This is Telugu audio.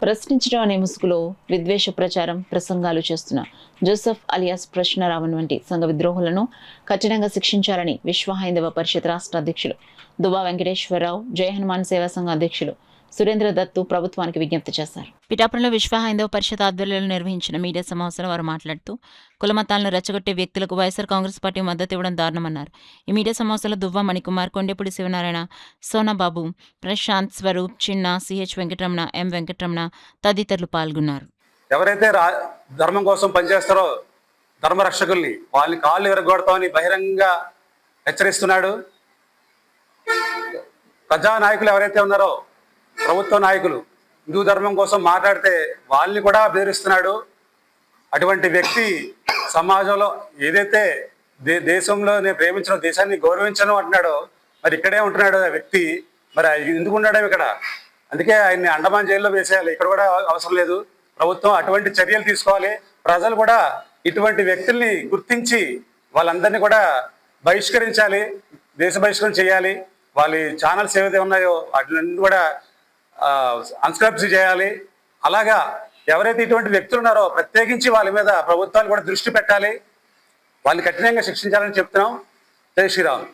ప్రశ్నించడం అనే ముసుగులో విద్వేష ప్రచారం ప్రసంగాలు చేస్తున్న జోసెఫ్ అలియాస్ ప్రశ్నరావణ్ వంటి సంఘ విద్రోహులను కఠినంగా శిక్షించాలని విశ్వ హైందవ పరిషత్ రాష్ట్ర అధ్యక్షులు దుబ్బా వెంకటేశ్వరరావు జయ హనుమాన్ సేవా సంఘ అధ్యక్షులు సురేంద్ర దత్తు ప్రభుత్వానికి విజ్ఞప్తి చేశారు. పిఠాపురంలో విశ్వ హైందవ పరిషత్ ఆధ్వర్యంలో నిర్వహించిన మీడియా సమావేశంలో వారు మాట్లాడుతూ కులమతాలను రెచ్చగొట్టే వ్యక్తులకు వైఎస్ఆర్ కాంగ్రెస్ పార్టీ మద్దతు ఇవ్వడం దారుణమన్నారు. ఈ మీడియా సమావేశంలో దువ్వా మణికుమార్, కొండేపూడి శివనారాయణ, సోనాబాబు, ప్రశాంత్, స్వరూప్, చిన్న, సిహెచ్ వెంకటరమణ, ఎం వెంకటరమణ తదితరులు పాల్గొన్నారు. ఎవరైతే ధర్మం కోసం పనిచేస్తారో ధర్మరక్షకుల్ని వాళ్ళని కాళ్ళు విరగొడతామని బహిరంగంగా హెచ్చరిస్తున్నాడు. ప్రజానాయకులు ఎవరైతే ఉన్నారో ప్రభుత్వ నాయకులు హిందూ ధర్మం కోసం మాట్లాడితే వాళ్ళని కూడా బెదిరిస్తున్నాడు. అటువంటి వ్యక్తి సమాజంలో ఏదైతే దేశంలో నేను ప్రేమించను, దేశాన్ని గౌరవించను అంటున్నాడో మరి ఇక్కడే ఉంటున్నాడు ఆ వ్యక్తి. మరి ఎందుకు ఉన్నాడు ఇక్కడ? అందుకే ఆయన్ని అండమాన్ జైల్లో వేసేయాలి. ఇక్కడ కూడా అవసరం లేదు. ప్రభుత్వం అటువంటి చర్యలు తీసుకోవాలి. ప్రజలు కూడా ఇటువంటి వ్యక్తుల్ని గుర్తించి వాళ్ళందరినీ కూడా బహిష్కరించాలి, దేశ బహిష్కరణ చేయాలి. వాళ్ళ ఛానల్స్ ఏవైతే ఉన్నాయో వాటిని కూడా అన్స్క్రైబ్ చేయాలి. అలాగా ఎవరైతే ఇటువంటి వ్యక్తులు ఉన్నారో ప్రత్యేకించి వాళ్ళ మీద ప్రభుత్వాలు కూడా దృష్టి పెట్టాలి, వాళ్ళని కఠినంగా శిక్షించాలని చెప్తున్నాం. జై శ్రీరామ్.